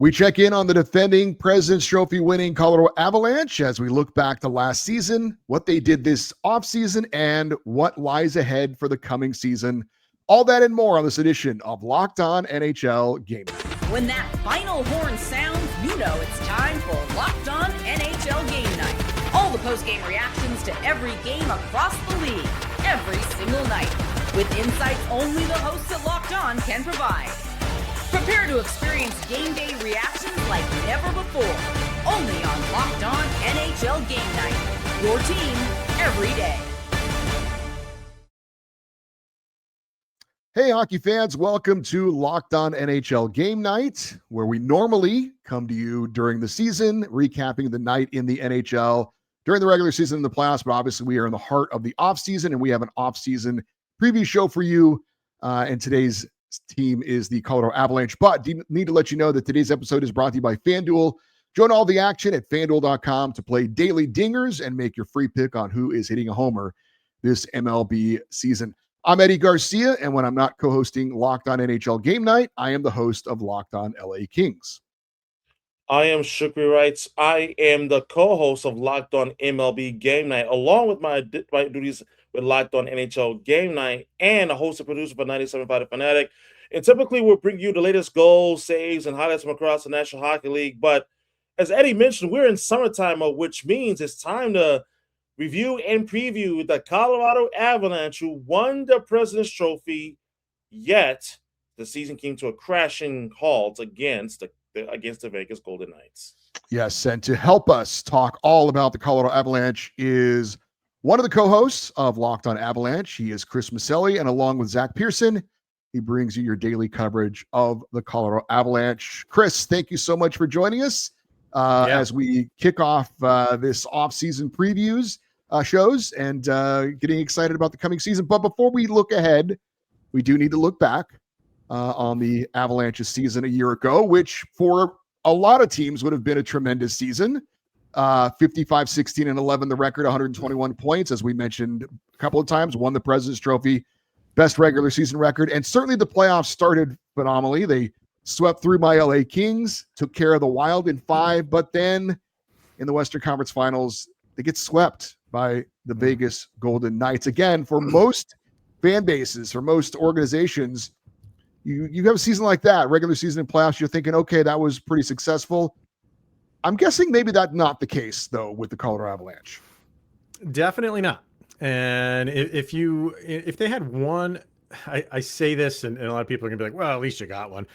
We check in on the defending President's Trophy winning Colorado Avalanche as we look back to last season, what they did this offseason, and what lies ahead for the coming season. All that and more on this edition of Locked On NHL Game Night. When that final horn sounds, you know it's time for Locked On NHL Game Night. All the post-game reactions to every game across the league, every single night, with insights only the hosts at Locked On can provide. Prepare to experience game day reactions like never before. Only on Locked On NHL Game Night. Your team every day. Hey, hockey fans, welcome to Locked On NHL Game Night, where we normally come to you during the season, recapping the night in the NHL during the regular season and the playoffs. But obviously, we are in the heart of the offseason, and we have an offseason preview show for you. And today's team is the Colorado Avalanche. But need to let you know that today's episode is brought to you by FanDuel. Join all the action at FanDuel.com to play daily dingers and make your free pick on who is hitting a homer this MLB season. I'm Eddie Garcia, and when I'm not co-hosting Locked On NHL Game Night, I am the host of Locked On LA Kings. I am Shukri Wrights. I am the co-host of Locked On MLB Game Night, along with my duties with Locked On NHL Game Night, and a host and producer for 97.5 The Fanatic. And typically, we'll bring you the latest goals, saves, and highlights from across the National Hockey League. But as Eddie mentioned, we're in summertime mode, which means it's time to review and preview the Colorado Avalanche, who won the President's Trophy, yet the season came to a crashing halt against the Vegas Golden Knights. Yes, and to help us talk all about the Colorado Avalanche is one of the co-hosts of Locked On Avalanche. He is Chris Micieli, and along with Zach Pearson, he brings you your daily coverage of the Colorado Avalanche. Chris, thank you so much for joining us as we kick off this off-season previews shows and getting excited about the coming season. But before we look ahead, we do need to look back on the Avalanche's season a year ago, which for a lot of teams would have been a tremendous season. 55, 16, and 11, the record, 121 points, as we mentioned a couple of times, won the President's Trophy, best regular season record. And certainly the playoffs started phenomenally. They swept through my LA Kings, took care of the Wild in 5, but then in the Western Conference Finals, they get swept by the Vegas Golden Knights. Again, for most fan bases, for most organizations, you have a season like that, regular season and playoffs, you're thinking, okay, that was pretty successful. I'm guessing maybe that's not the case, though, with the Colorado Avalanche. Definitely not. And if they had one, I say this, and a lot of people are going to be like, well, at least you got one.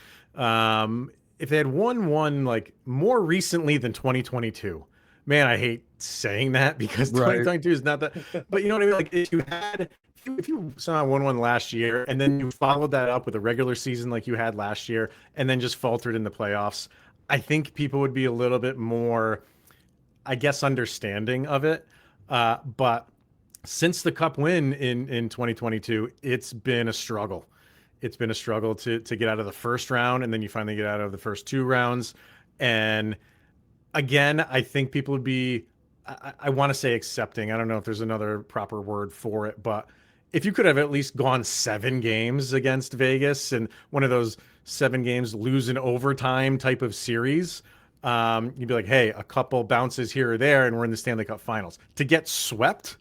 If they had won like more recently than 2022, man, I hate saying that because 2022 is not that. But you know what I mean? Like if you somehow won one last year and then you followed that up with a regular season like you had last year and then just faltered in the playoffs, I think people would be a little bit more, I guess, understanding of it. But since the Cup win in 2022, it's been a struggle. It's been a struggle to get out of the first round, and then you finally get out of the first 2 rounds. And again, I think people would be, I want to say accepting. I don't know if there's another proper word for it, but if you could have at least gone 7 games against Vegas and one of those 7 games lose in overtime type of series, you'd be like, hey, a couple bounces here or there, and we're in the Stanley Cup Finals. To get swept,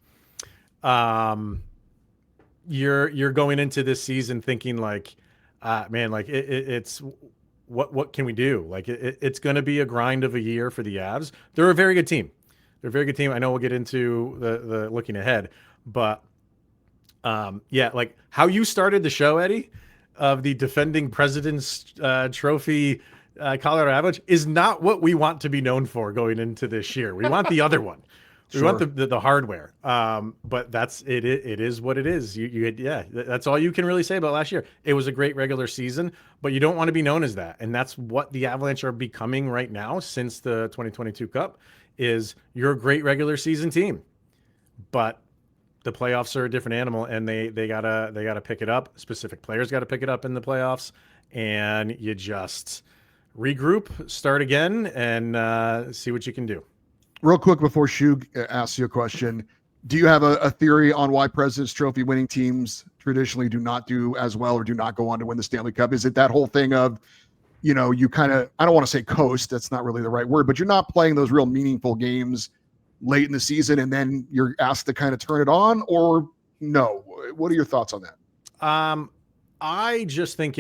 you're going into this season thinking like, man, like it's what can we do? Like it's going to be a grind of a year for the Avs. They're a very good team. They're a very good team. I know we'll get into the looking ahead, but yeah, like how you started the show, Eddie, of the defending President's Trophy Colorado Avalanche is not what we want to be known for going into this year. We want the other one. We want the hardware. But that's it. It is what it is. Yeah, that's all you can really say about last year. It was a great regular season, but you don't want to be known as that. And that's what the Avalanche are becoming right now since the 2022 Cup is you're a great regular season team, but the playoffs are a different animal, and they gotta pick it up. Specific players got to pick it up in the playoffs, and you just regroup, start again, and see what you can do. Real quick before Shug asks you a question, do you have a theory on why President's Trophy winning teams traditionally do not do as well or do not go on to win the Stanley Cup? Is it that whole thing of you kind of, I don't want to say coast, that's not really the right word, but you're not playing those real meaningful games late in the season and then you're asked to kind of turn it on, or no? What are your thoughts on that? I just think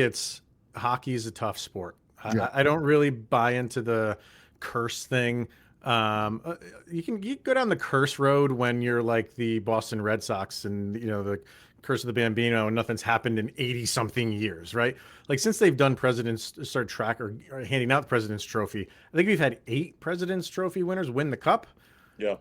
hockey is a tough sport. Yeah. I don't really buy into the curse thing. You go down the curse road when you're like the Boston Red Sox and the curse of the Bambino and nothing's happened in 80 something years, right? Like since they've done or handing out the President's Trophy, I think we've had 8 President's Trophy winners win the cup. Yeah.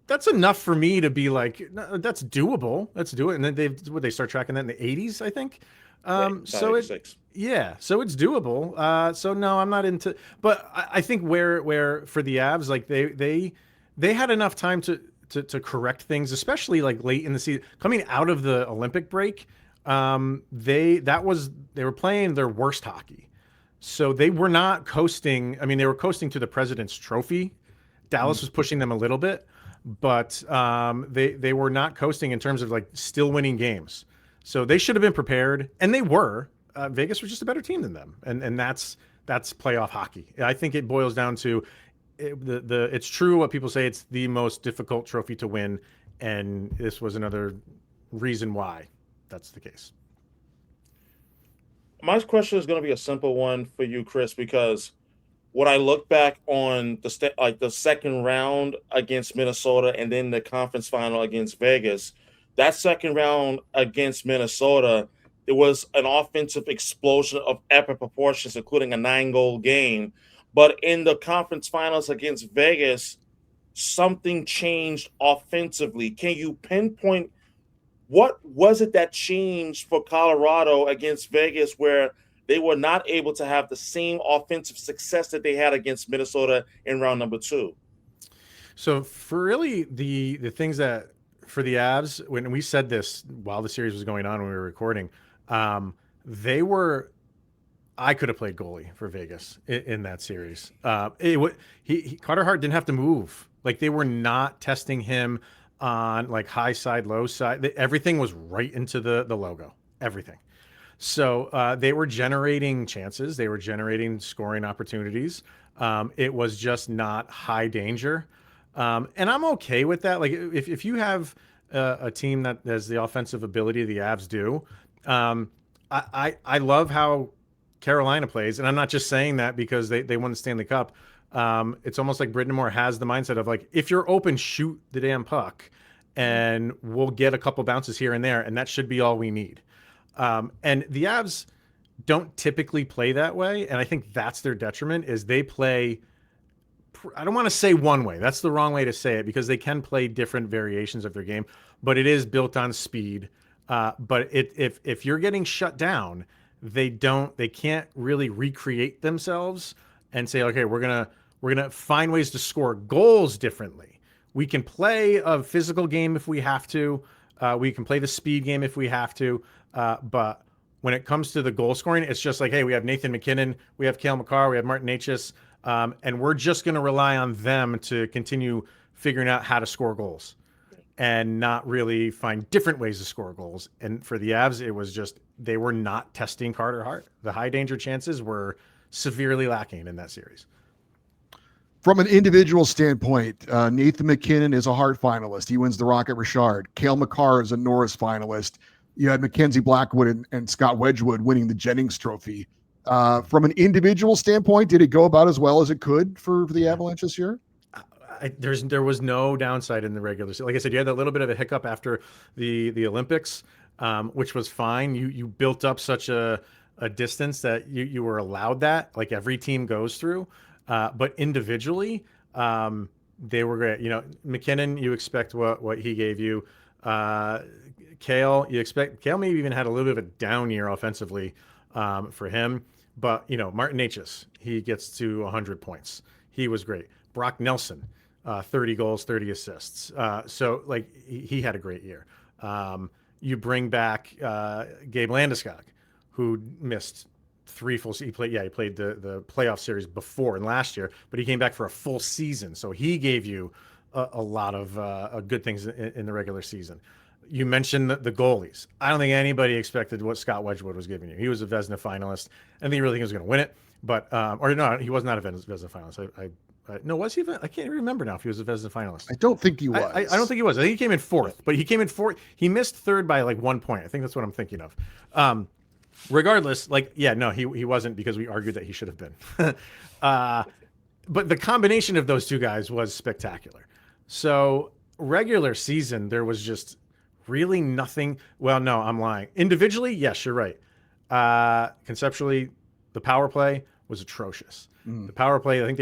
That's enough for me to be like, no, that's doable. Let's do it. And then they start tracking that in the 80s, I think. So it's doable. So no, I'm not into, but I think where for the Avs, like they had enough time to correct things, especially like late in the season, coming out of the Olympic break. They were playing their worst hockey. So they were not coasting. I mean, they were coasting to the President's Trophy. Dallas was pushing them a little bit, but they were not coasting in terms of like still winning games. So they should have been prepared, and they were. Vegas was just a better team than them, and that's playoff hockey. I think it boils down to it's true what people say, it's the most difficult trophy to win, and this was another reason why that's the case. My question is going to be a simple one for you, Chris, because when I look back on the second round against Minnesota and then the conference final against Vegas, that second round against Minnesota, it was an offensive explosion of epic proportions, including a 9-goal game. But in the conference finals against Vegas, something changed offensively. Can you pinpoint what was it that changed for Colorado against Vegas where they were not able to have the same offensive success that they had against Minnesota in round number 2? So for really the things that for the Avs, when we said this while the series was going on when we were recording, I could have played goalie for Vegas in that series. Carter Hart didn't have to move. Like they were not testing him on like high side, low side. Everything was right into the logo, everything. So they were generating chances. They were generating scoring opportunities. It was just not high danger. And I'm okay with that. Like if you have a team that has the offensive ability the Avs do, I love how Carolina plays. And I'm not just saying that because they won the Stanley Cup. It's almost like Brind'Amour has the mindset of like, if you're open, shoot the damn puck and we'll get a couple bounces here and there. And that should be all we need. And the Avs don't typically play that way. And I think that's their detriment is they play, I don't want to say one way. That's the wrong way to say it because they can play different variations of their game, but it is built on speed. But if you're getting shut down, they can't really recreate themselves and say, okay, we're gonna find ways to score goals differently. We can play a physical game if we have to. We can play the speed game if we have to. But when it comes to the goal scoring, it's just like, hey, we have Nathan MacKinnon, we have Cale Makar, we have Marty Neces, and we're just going to rely on them to continue figuring out how to score goals and not really find different ways to score goals. And for the Avs, it was just they were not testing Carter Hart. The high danger chances were severely lacking in that series. From an individual standpoint, Nathan MacKinnon is a Hart finalist. He wins the Rocket Richard. Cale Makar is a Norris finalist. You had Mackenzie Blackwood and Scott Wedgwood winning the Jennings Trophy. From an individual standpoint, did it go about as well as it could for the Avalanche this year? There was no downside in the regular season. Like I said, you had that little bit of a hiccup after the Olympics, which was fine. You built up such a distance that you were allowed that, like every team goes through. But individually, they were great. MacKinnon, you expect what he gave you. Cale, Cale maybe even had a little bit of a down year offensively for him. But, Marty Neces, he gets to 100 points. He was great. Brock Nelson, 30 goals, 30 assists. So, like, he had a great year. You bring back Gabe Landeskog, who missed 3 full seasons. He played the playoff series before and last year, but he came back for a full season. So he gave you a lot of good things in the regular season. You mentioned the goalies. I don't think anybody expected what Scott Wedgwood was giving you. He was a Vezina finalist. I think he really think he was going to win it, but or no, he was not a Vezina finalist. No, was he? I can't remember now if he was a Vezina finalist. I don't think he was. I don't think he was. I think he came in fourth, but he came in fourth. He missed third by like 1 point. I think that's what I'm thinking of. Regardless, like, yeah, no, he wasn't, because we argued that he should have been. But the combination of those two guys was spectacular. So regular season, there was just really nothing. Well, no, I'm lying. Individually, yes, you're right. Conceptually, the power play was atrocious. The power play, I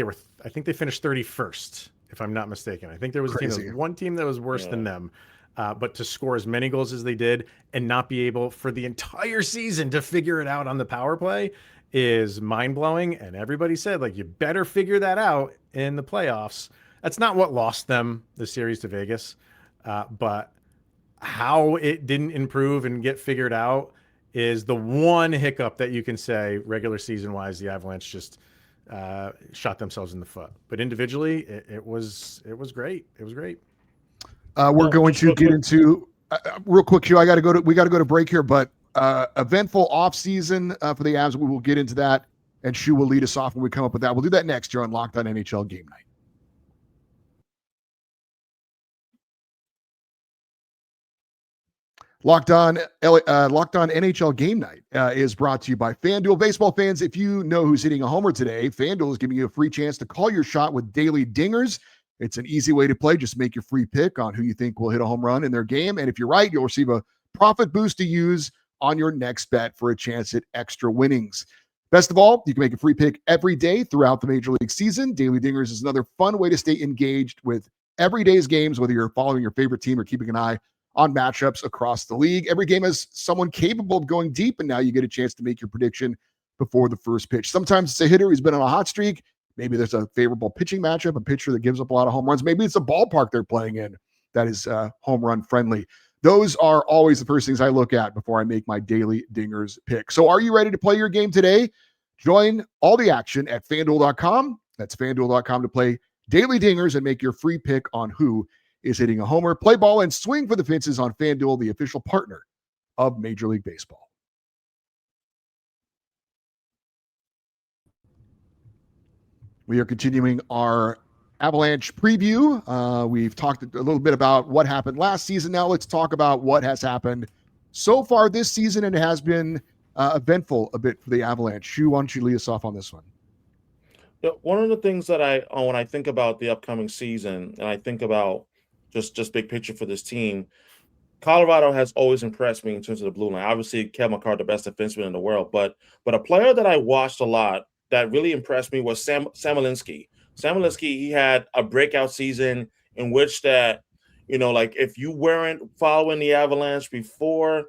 think they finished 31st, if I'm not mistaken. I think there was one team that was worse than them. But to score as many goals as they did and not be able for the entire season to figure it out on the power play is mind-blowing. And everybody said, like, you better figure that out in the playoffs. That's not what lost them the series to Vegas. But how it didn't improve and get figured out is the one hiccup that you can say regular season-wise the Avalanche just shot themselves in the foot. But individually, it was great. It was great. We're going to get into real quick, Hugh. We got to go to break here, but eventful off season for the Avs. We will get into that, and Shu will lead us off when we come up with that. We'll do that next year on Locked On NHL Game Night. Locked On NHL Game Night is brought to you by FanDuel. Baseball fans, if you know who's hitting a homer today, FanDuel is giving you a free chance to call your shot with daily dingers. It's an easy way to play. Just make your free pick on who you think will hit a home run in their game. And if you're right, you'll receive a profit boost to use on your next bet for a chance at extra winnings. Best of all, you can make a free pick every day throughout the Major League season. Daily Dingers is another fun way to stay engaged with every day's games, whether you're following your favorite team or keeping an eye on matchups across the league. Every game has someone capable of going deep, and now you get a chance to make your prediction before the first pitch. Sometimes it's a hitter who's been on a hot streak. Maybe there's a favorable pitching matchup, a pitcher that gives up a lot of home runs. Maybe it's a ballpark they're playing in that is home run friendly. Those are always the first things I look at before I make my daily dingers pick. So are you ready to play your game today? Join all the action at FanDuel.com. That's FanDuel.com to play daily dingers and make your free pick on who is hitting a homer. Play ball and swing for the fences on FanDuel, the official partner of Major League Baseball. We are continuing our Avalanche preview. We've talked a little bit about what happened last season. Now let's talk about what has happened so far this season, and it has been eventful a bit for the Avalanche. Shu, why don't you lead us off on this one? Yeah, one of the things that when I think about the upcoming season, and I think about just big picture for this team, Colorado has always impressed me in terms of the blue line. Obviously, Cale, Makar, the best defenseman in the world, but a player that I watched a lot that really impressed me was Samolinski. Samolinski, he had a breakout season in which that, like if you weren't following the Avalanche before,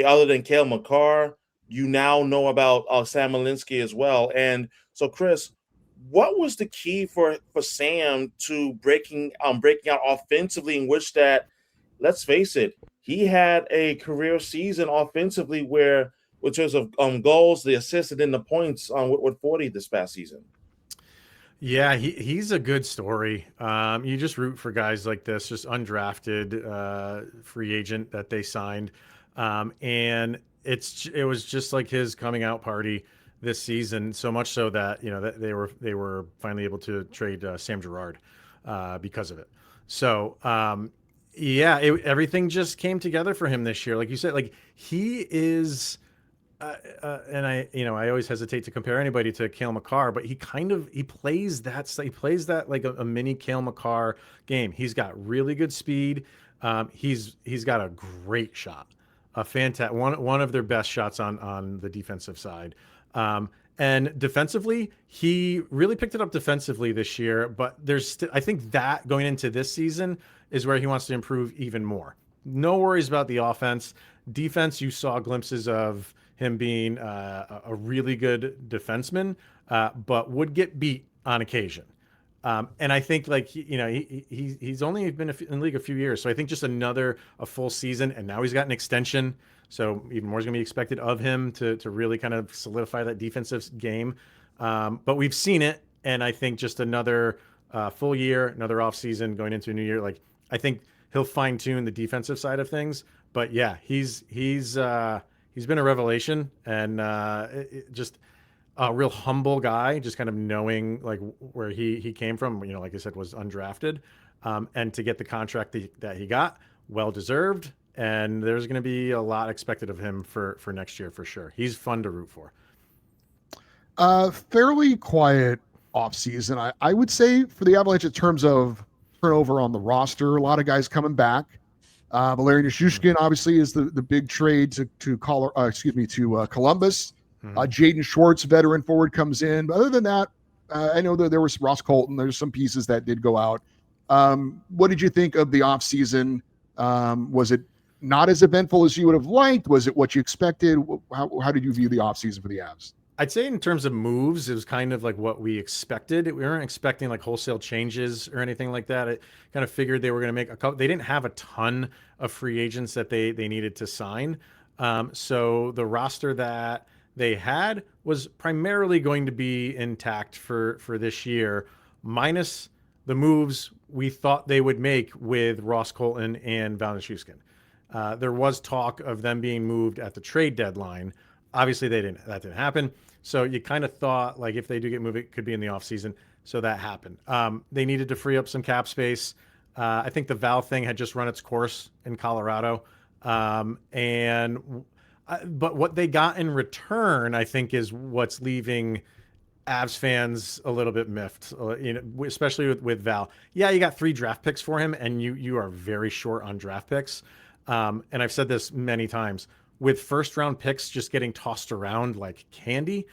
other than Cale Makar, you now know about Samolinski as well. And so, Chris, what was the key for Sam to breaking out offensively, in which that, let's face it, he had a career season offensively where, in terms of goals, the assists, and then the points with 40 this past season? Yeah, he's a good story. You just root for guys like this, just undrafted free agent that they signed. And it was just like his coming out party this season, so much so that that they were finally able to trade Sam Girard because of it. So everything just came together for him this year. Like you said, like he is, and I always hesitate to compare anybody to Cale Makar, but he plays that like a mini Cale Makar game. He's got really good speed. He's got a great shot, a fantastic one of their best shots on the defensive side. And defensively, he really picked it up defensively this year, but I think that going into this season is where he wants to improve even more. No worries about the offense. Defense, you saw glimpses of him being a really good defenseman, but would get beat on occasion. And I think he's only been in the league a few years. So I think just a full season, and now he's got an extension. So even more is going to be expected of him to really kind of solidify that defensive game. But we've seen it, and I think just another full year, another off season going into a new year. Like I think he'll fine tune the defensive side of things. But yeah, he's been a revelation, and just a real humble guy, just kind of knowing like where he came from. You know, like I said, was undrafted, and to get the contract that he got, well deserved. And there's going to be a lot expected of him for next year for sure. He's fun to root for. Fairly quiet offseason, I would say, for the Avalanche in terms of turnover on the roster. A lot of guys coming back. Valeri Nichushkin obviously is the big trade to Columbus. Jaden Schwartz, veteran forward, comes in. But other than that, I know that there was Ross Colton. There's some pieces that did go out. What did you think of the offseason? Was it not as eventful as you would have liked? Was it what you expected? How did you view the offseason for the Avs? I'd say in terms of moves, it was kind of like what we expected. We weren't expecting like wholesale changes or anything like that. I kind of figured they were going to make a couple. They didn't have a ton of free agents that they needed to sign. So the roster that they had was primarily going to be intact for this year, minus the moves we thought they would make with Ross Colton and Valeri Nichushkin. There was talk of them being moved at the trade deadline. Obviously, that didn't happen. So you kind of thought, like, if they do get moved, it could be in the offseason. So that happened. They needed to free up some cap space. I think the Val thing had just run its course in Colorado. But what they got in return, I think, is what's leaving Avs fans a little bit miffed, especially with Val. Yeah, you got 3 draft picks for him, and you are very short on draft picks. And I've said this many times. With first round picks just getting tossed around like candy,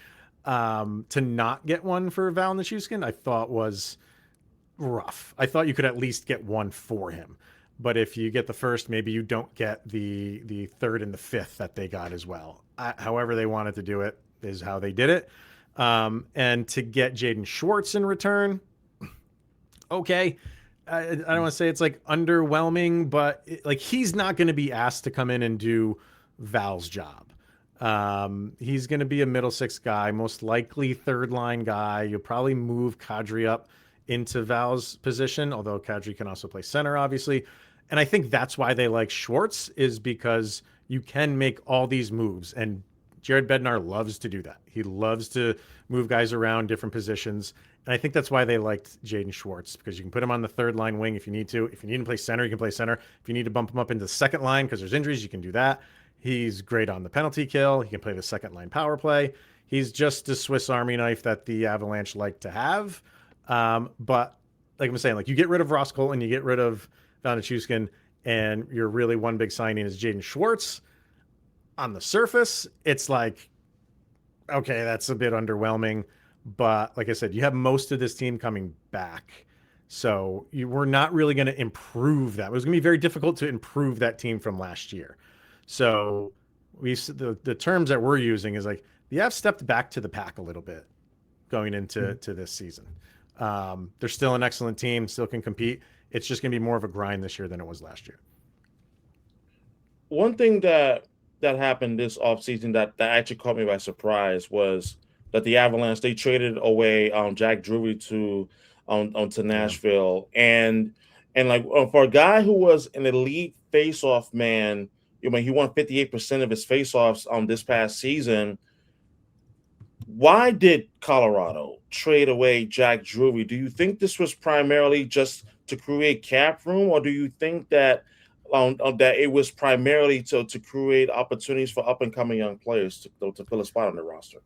to not get one for Val Nichushkin, I thought was rough. I thought you could at least get one for him. But if you get the first, maybe you don't get the third and the fifth that they got as well. However they wanted to do it is how they did it. And to get Jaden Schwartz in return, okay. I don't want to say it's like underwhelming, but like he's not going to be asked to come in and do Val's job. He's going to be a middle six guy, most likely third line guy. You'll probably move Kadri up into Val's position, although Kadri can also play center, obviously. And I think that's why they like Schwartz, is because you can make all these moves. And Jared Bednar loves to do that. He loves to move guys around different positions. And I think that's why they liked Jaden Schwartz, because you can put him on the third line wing if you need to. If you need to play center, you can play center. If you need to bump him up into the second line because there's injuries, you can do that. He's great on the penalty kill. He can play the second line power play. He's just a Swiss Army knife that the Avalanche like to have. But like I'm saying, like you get rid of Ross Colton, you get rid of Valeri Nichushkin, and you're really one big signing is Jaden Schwartz. On the surface, it's like, okay, that's a bit underwhelming. But like I said, you have most of this team coming back. So you were not really going to improve that. It was going to be very difficult to improve that team from last year. So the terms that we're using is like the Avs stepped back to the pack a little bit going into this season. They're still an excellent team, still can compete. It's just going to be more of a grind this year than it was last year. One thing that happened this offseason that actually caught me by surprise was that the Avalanche, they traded away Jack Drury to Nashville. And like for a guy who was an elite face-off man, I mean, he won 58% of his face-offs this past season. Why did Colorado trade away Jack Drury? Do you think this was primarily just to create cap room, or do you think that that it was primarily to create opportunities for up-and-coming young players to fill a spot on the roster?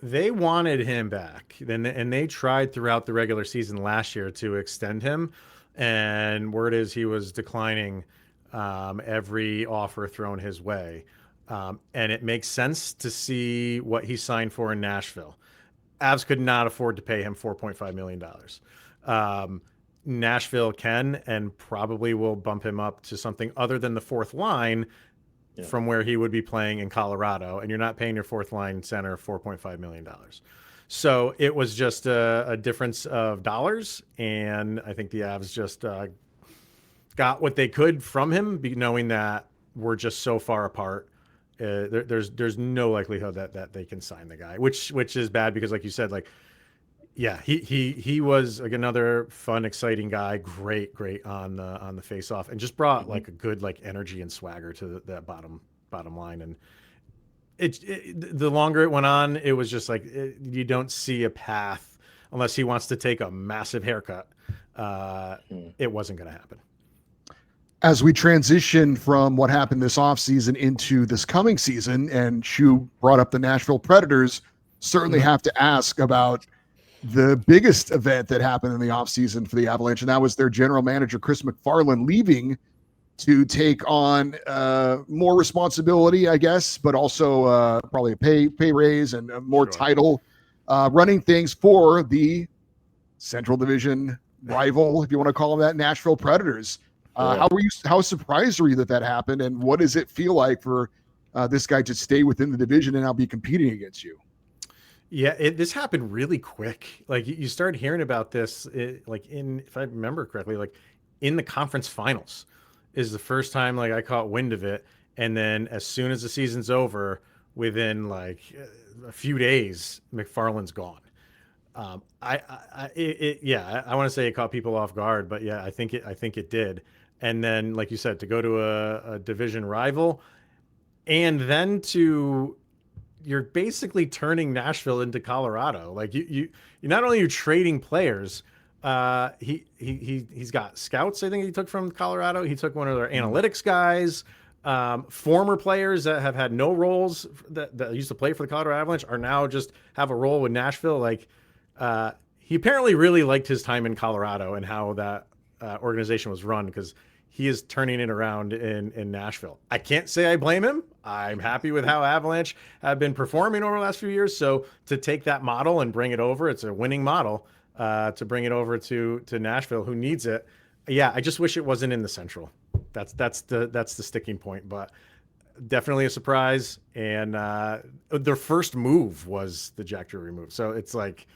They wanted him back, and they tried throughout the regular season last year to extend him, and word is he was declining every offer thrown his way. And it makes sense to see what he signed for in Nashville. Avs could not afford to pay him $4.5 million. Nashville can and probably will bump him up to something other than the fourth line from where he would be playing in Colorado. And you're not paying your fourth line center $4.5 million. So it was just a difference of dollars. And I think the Avs just got what they could from him, knowing that we're just so far apart. There's no likelihood that they can sign the guy, which is bad because, like you said, like Yeah, he was like another fun, exciting guy. Great on the face off, and just brought like a good like energy and swagger to that bottom line. And the longer it went on, it was just like you don't see a path unless he wants to take a massive haircut. It wasn't going to happen. As we transition from what happened this offseason into this coming season, and Shu brought up the Nashville Predators, certainly have to ask about the biggest event that happened in the offseason for the Avalanche, and that was their general manager, Chris McFarland, leaving to take on more responsibility, I guess, but also probably a pay raise and a more title, running things for the Central Division rival, if you want to call them that, Nashville Predators. How surprised were you that happened, and what does it feel like for this guy to stay within the division and now be competing against you? Yeah, this happened really quick. Like you started hearing about this, if I remember correctly, like in the conference finals is the first time like I caught wind of it, and then as soon as the season's over, within like a few days, McFarland's gone. I want to say it caught people off guard, but yeah, I think it did. And then, like you said, to go to a division rival, and then you're basically turning Nashville into Colorado. Like you're not only you're trading players, he's got scouts. I think he took from Colorado. He took one of their analytics guys. Former players that have had no roles that used to play for the Colorado Avalanche are now just have a role with Nashville. Like he apparently really liked his time in Colorado and how that organization was run, because he is turning it around in Nashville. I can't say I blame him. I'm happy with how Avalanche have been performing over the last few years. So to take that model and bring it over, it's a winning model, to bring it over to Nashville, who needs it. Yeah, I just wish it wasn't in the Central. That's the sticking point, but definitely a surprise. And their first move was the Jack Drury move. So it's like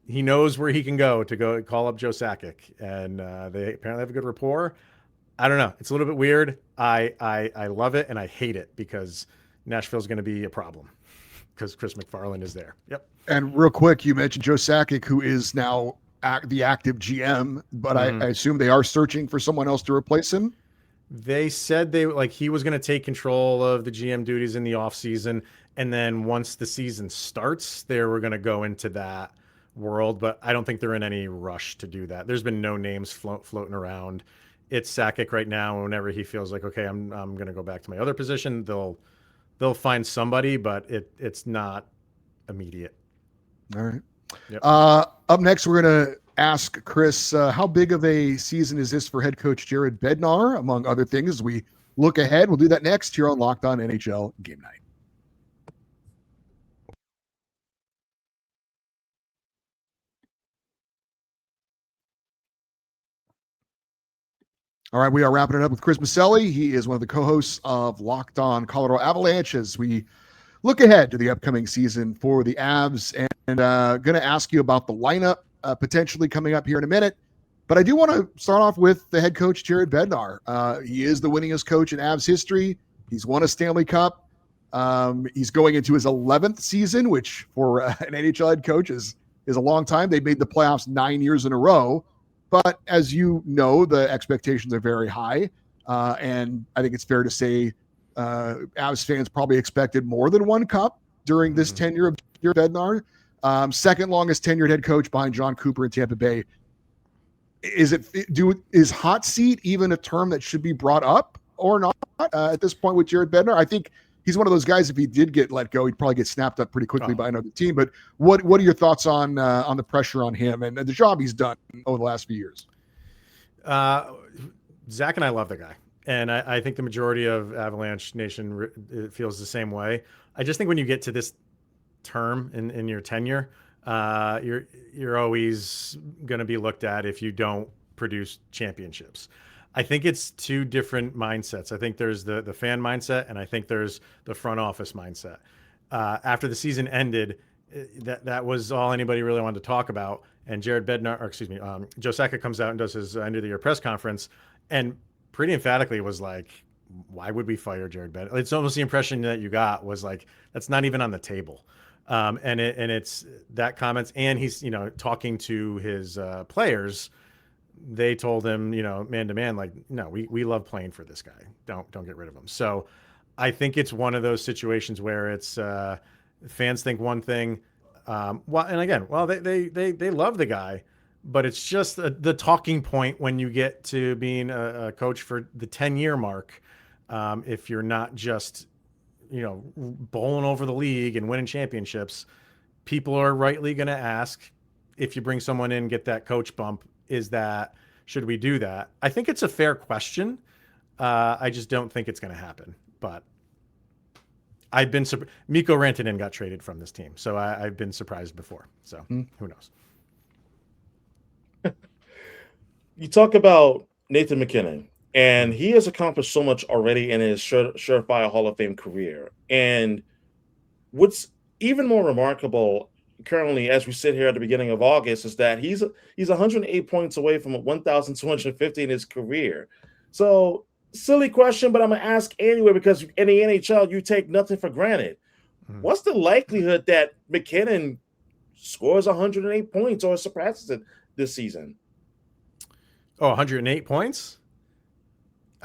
he knows where he can go to call up Joe Sakic, and they apparently have a good rapport. I don't know. It's a little bit weird. I love it and I hate it, because Nashville's going to be a problem because Chris McFarland is there. Yep. And real quick, you mentioned Joe Sakic, who is now the active GM, but I assume they are searching for someone else to replace him. They said he was going to take control of the GM duties in the offseason, and then once the season starts, they were going to go into that world. But I don't think they're in any rush to do that. There's been no names floating around. It's Sakic right now. Whenever he feels like, okay, I'm going to go back to my other position, they'll find somebody, but it's not immediate. All right. Yep. Up next, we're going to ask Chris, how big of a season is this for head coach Jared Bednar, among other things, as we look ahead. We'll do that next here on Locked On NHL Game Night. All right, we are wrapping it up with Chris Micieli. He is one of the co-hosts of Locked On Colorado Avalanche, as we look ahead to the upcoming season for the Avs, and going to ask you about the lineup potentially coming up here in a minute. But I do want to start off with the head coach, Jared Bednar. He is the winningest coach in Avs history. He's won a Stanley Cup. He's going into his 11th season, which for an NHL head coach is a long time. They made the playoffs 9 years in a row. But as you know, the expectations are very high. And I think it's fair to say Avs fans probably expected more than one cup during this tenure of Jared Bednar. Second longest tenured head coach behind John Cooper in Tampa Bay. Is hot seat even a term that should be brought up or not at this point with Jared Bednar? I think he's one of those guys, if he did get let go, he'd probably get snapped up pretty quickly by another team. But what are your thoughts on the pressure on him and the job he's done over the last few years? Zach and I love the guy. And I think the majority of Avalanche Nation feels the same way. I just think when you get to this term in your tenure, you're always going to be looked at if you don't produce championships. I think it's two different mindsets. I think there's the fan mindset, and I think there's the front office mindset. After the season ended, that was all anybody really wanted to talk about. And Jared Bednar, Joe Sakic comes out and does his end of the year press conference, and pretty emphatically was like, why would we fire Jared Bednar? It's almost the impression that you got was like, that's not even on the table. And it's that comments, and he's talking to his players. They told him, man to man, like, no, we love playing for this guy. Don't get rid of him. So I think it's one of those situations where it's fans think one thing. And again, they love the guy, but it's just the talking point when you get to being a coach for the 10-year mark. If you're not just, bowling over the league and winning championships, people are rightly going to ask, if you bring someone in, get that coach bump, should we do that? I think it's a fair question. I just don't think it's going to happen, but I've been Mikko Rantanen got traded from this team, so I've been surprised before. So who knows? You talk about Nathan MacKinnon, and he has accomplished so much already in his surefire Hall of Fame career. And what's even more remarkable currently, as we sit here at the beginning of August, is that he's 108 points away from 1,250 in his career. So, silly question, but I'm going to ask anyway, because in the NHL, you take nothing for granted. What's the likelihood that MacKinnon scores 108 points or surpasses it this season? Oh, 108 points?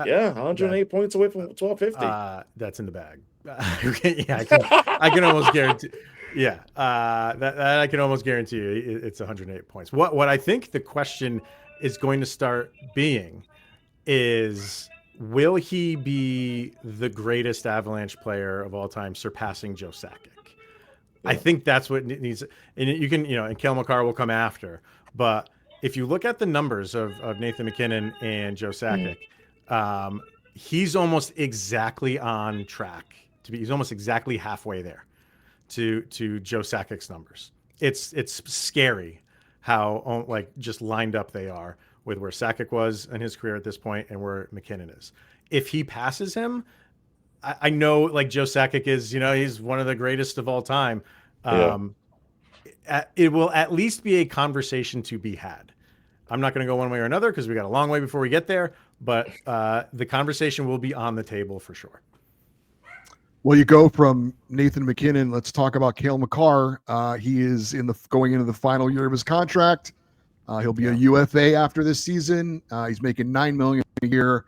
Yeah, 108 points away from 1,250. That's in the bag. Yeah, I can almost guarantee. Yeah, that I can almost guarantee you it's 108 points. What I think the question is going to start being is, will he be the greatest Avalanche player of all time, surpassing Joe Sakic? Yeah. I think that's what needs. And you can, and Cale Makar will come after. But if you look at the numbers of Nathan MacKinnon and Joe Sakic, he's almost exactly on track to be. He's almost exactly halfway there to Joe Sakic's numbers. It's scary how just lined up they are with where Sakic was in his career at this point and where MacKinnon is. If he passes him, I know Joe Sakic is, he's one of the greatest of all time. It will at least be a conversation to be had. I'm not going to go one way or another because we got a long way before we get there, but the conversation will be on the table for sure. Well, you go from Nathan MacKinnon. Let's talk about Cale Makar. He is going into the final year of his contract. He'll be a UFA after this season. He's making $9 million a year.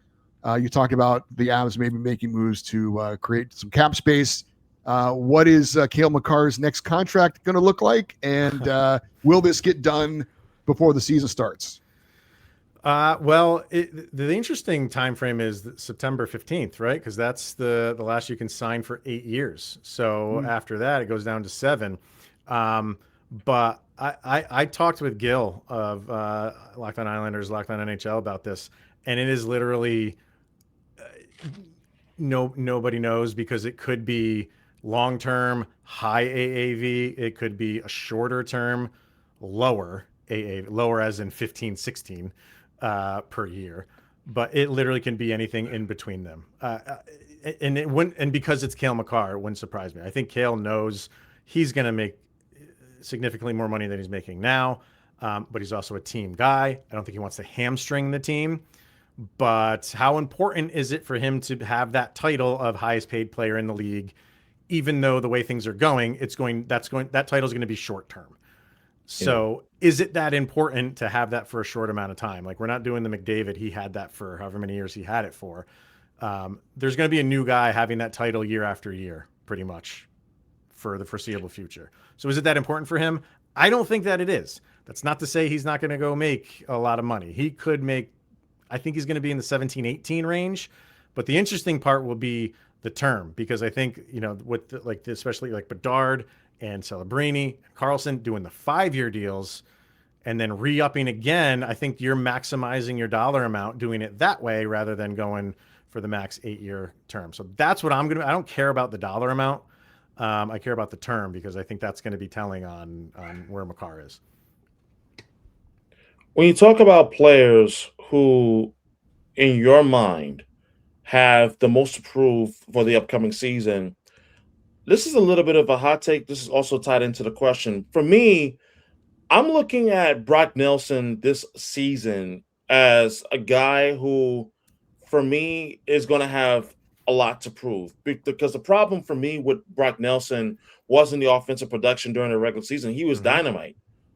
You talk about the Avs maybe making moves to create some cap space. What is Cale Makar's next contract going to look like? And will this get done before the season starts? Well, the interesting time frame is September 15th, right? Because that's the last you can sign for 8 years. So after that, it goes down to 7. But I talked with Gil of Locked On Islanders, Locked On NHL about this, and it is literally nobody knows, because it could be long-term high AAV. It could be a shorter term lower AAV, lower as in 15, 16 per year. But it literally can be anything in between them. And because it's Cale Makar, it wouldn't surprise me. I think Cale knows he's going to make significantly more money than he's making now. But he's also a team guy. I don't think he wants to hamstring the team. But how important is it for him to have that title of highest paid player in the league, even though the way things are going, that title is going to be short term. So is it that important to have that for a short amount of time? We're not doing the McDavid. He had that for however many years he had it for. There's going to be a new guy having that title year after year, pretty much, for the foreseeable future. So is it that important for him? I don't think that it is. That's not to say he's not going to go make a lot of money. He could make, I think he's going to be in the 17, 18 range. But the interesting part will be the term, because I think, with especially Bedard and Celebrini, Carlson doing the 5-year deals and then re-upping again, I think you're maximizing your dollar amount doing it that way rather than going for the max 8-year term. So that's what I don't care about the dollar amount. I care about the term, because I think that's going to be telling on where Makar is. When you talk about players who, in your mind, have the most to prove for the upcoming season, this is a little bit of a hot take. This is also tied into the question. For me, I'm looking at Brock Nelson this season as a guy who, for me, is going to have a lot to prove, because the problem for me with Brock Nelson wasn't the offensive production during the regular season. He was dynamite.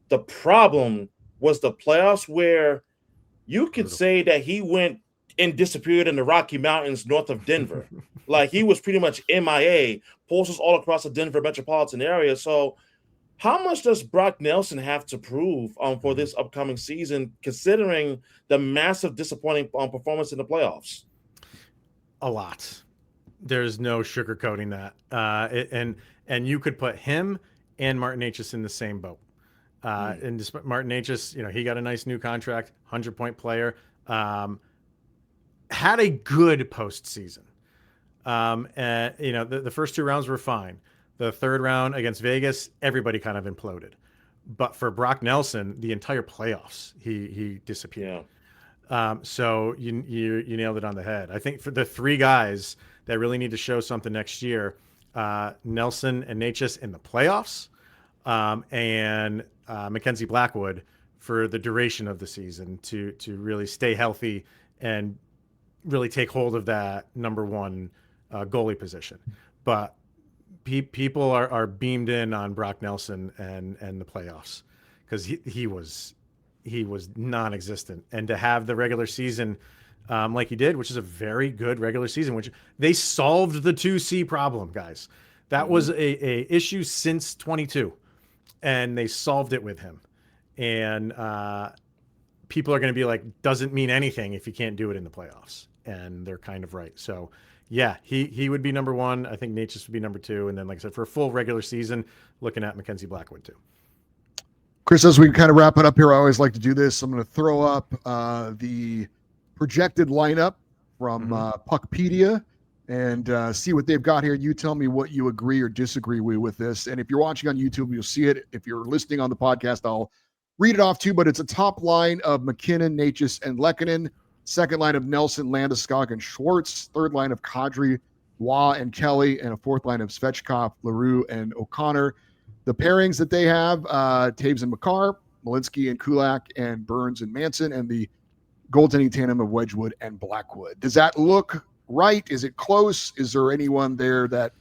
The problem was the playoffs, where you could say that he went and disappeared in the Rocky Mountains north of Denver. Like, he was pretty much MIA, posters all across the Denver metropolitan area. So how much does Brock Nelson have to prove for this upcoming season, considering the massive disappointing performance in the playoffs? A lot. There's no sugarcoating that. And you could put him and Martin Neces in the same boat. And Martin Neces, he got a nice new contract, 100-point player, had a good postseason. And the first two rounds were fine. The third round against Vegas, everybody kind of imploded. But for Brock Nelson, the entire playoffs, he disappeared. So you nailed it on the head. I think for the three guys that really need to show something next year, Nelson and Neces in the playoffs, and Mackenzie Blackwood for the duration of the season to really stay healthy and really take hold of that number one goalie position. But people are beamed in on Brock Nelson and the playoffs, because he was non-existent. And to have the regular season like he did, which is a very good regular season, which they solved the 2C problem, guys. That was a issue since 22, and they solved it with him. And people are going to be like, doesn't mean anything if you can't do it in the playoffs. And they're kind of right. So yeah, he would be number one. I think Neces would be number two. And then, like I said, for a full regular season, looking at Mackenzie Blackwood too. Chris, as we kind of wrap it up here, I always like to do this. I'm going to throw up the projected lineup from Puckpedia and see what they've got here. You tell me what you agree or disagree with this. And if you're watching on YouTube, you'll see it. If you're listening on the podcast, I'll read it off too. But it's a top line of MacKinnon, Neces, and Lehkonen. Second line of Nelson, Landeskog, and Schwartz. Third line of Kadri, Waugh, and Kelly. And a fourth line of Svechkov, Leroux, and O'Connor. The pairings that they have, Taves and Makar, Malinsky and Kulak, and Burns and Manson, and the goaltending tandem of Wedgwood and Blackwood. Does that look right? Is it close? Is there anyone there that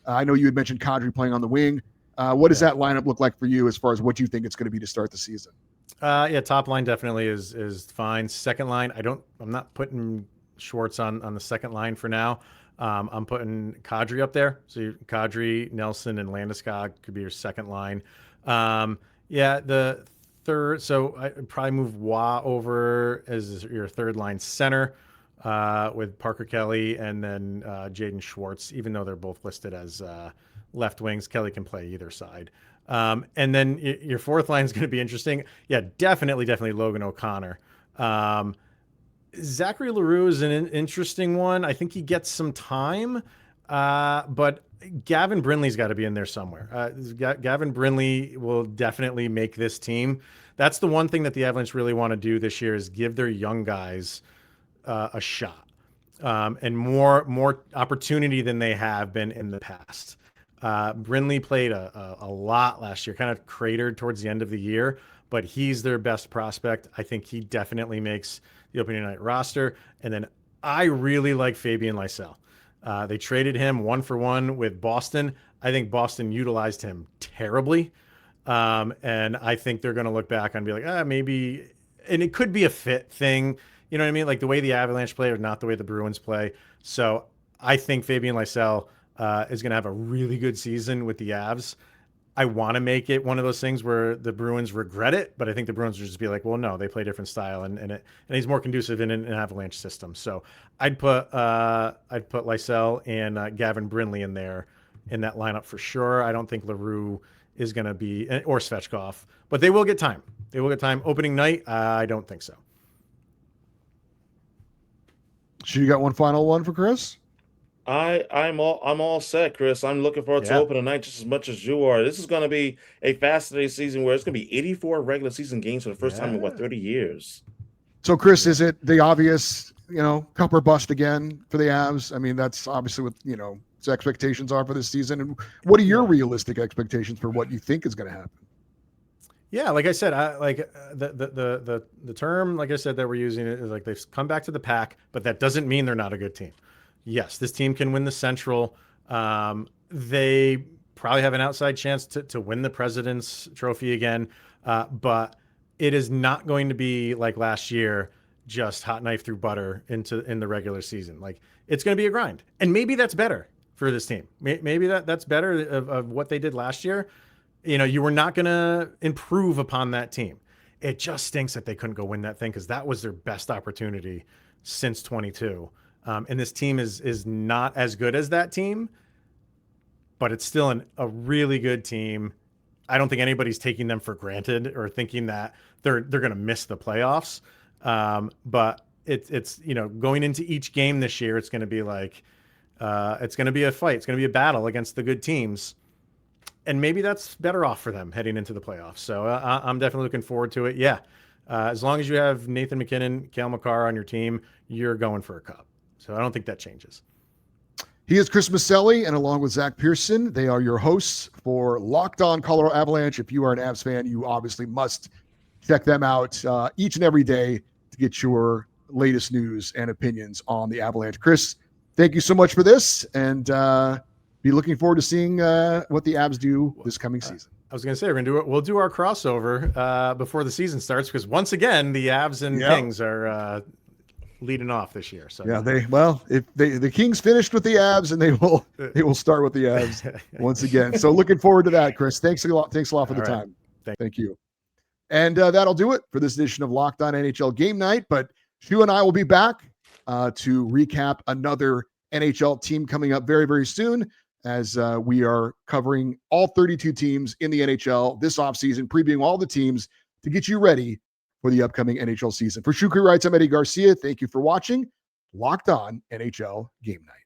I know you had mentioned Kadri playing on the wing? What does that lineup look like for you as far as what you think it's going to be to start the season? Top line definitely is fine. Second line, I'm not putting Schwartz on the second line for now. I'm putting Kadri up there. So Kadri, Nelson, and Landeskog could be your second line. The third. So I'd probably move Waugh over as your third line center with Parker Kelly and then Jaden Schwartz, even though they're both listed as left wings. Kelly can play either side. And then your fourth line is going to be interesting. Yeah, definitely Logan O'Connor. Zachary Leroux is an interesting one. I think he gets some time, but Gavin Brindley's got to be in there somewhere. Gavin Brindley will definitely make this team. That's the one thing that the Avalanche really want to do this year, is give their young guys a shot and more opportunity than they have been in the past. Brindley played a lot last year, kind of cratered towards the end of the year, but he's their best prospect. I think he definitely makes the opening night roster. And then I really like Fabian Lysell. They traded him 1-for-1 with Boston. I think Boston utilized him terribly. And I think they're going to look back and be like, maybe, and it could be a fit thing. You know what I mean? Like the way the Avalanche play or not the way the Bruins play. So I think Fabian Lysell is going to have a really good season with the Avs. I want to make it one of those things where the Bruins regret it, but I think the Bruins will just be like, well, no, they play a different style, and he's more conducive in an Avalanche system. So I'd put Lysell and Gavin Brindley in there in that lineup for sure. I don't think Leroux is going to be, or Svechkov, but they will get time. They will get time. Opening night, I don't think so. So you got one final one for Chris? I'm all set, Chris. I'm looking forward to opening night just as much as you are. This is going to be a fascinating season where it's going to be 84 regular season games for the first time in 30 years. So, Chris, is it the obvious, cup or bust again for the Avs? I mean, that's obviously what its expectations are for this season. And what are your realistic expectations for what you think is going to happen? Yeah, like I said, the term, like I said, that we're using it is like they've come back to the pack, but that doesn't mean they're not a good team. yes, this team can win the Central. They probably have an outside chance to win the President's Trophy again, but it is not going to be like last year, just hot knife through butter in the regular season. Like, it's going to be a grind, and maybe that's better for this team. Maybe that's better of what they did last year. You know, you were not going to improve upon that team. It just stinks that they couldn't go win that thing, because that was their best opportunity since 22. And this team is not as good as that team, but it's still a really good team. I don't think anybody's taking them for granted or thinking that they're going to miss the playoffs. But it's going into each game this year, it's going to be like it's going to be a fight. It's going to be a battle against the good teams. And maybe that's better off for them heading into the playoffs. So I'm definitely looking forward to it. Yeah. As long as you have Nathan MacKinnon, Cale, Makar on your team, you're going for a cup. So I don't think that changes. He is Chris Micieli, and along with Zach Pearson, they are your hosts for Locked On Colorado Avalanche. If you are an Avs fan, you obviously must check them out each and every day to get your latest news and opinions on the Avalanche. Chris, thank you so much for this, and be looking forward to seeing what the Avs do this coming season. I was going to say we'll do our crossover before the season starts, because once again the Avs and Kings are leading off this year. So yeah, the Kings finished with the Avs, and they will start with the Avs once again. So looking forward to that, Chris. Thanks a lot for the time. Thank you. And that'll do it for this edition of Locked On NHL Game Night. But Shu and I will be back to recap another NHL team coming up very, very soon, as we are covering all 32 teams in the NHL this offseason, previewing all the teams to get you ready for the upcoming NHL season. For Shukri Wrights, I'm Eddie Garcia. Thank you for watching Locked On NHL Game Night.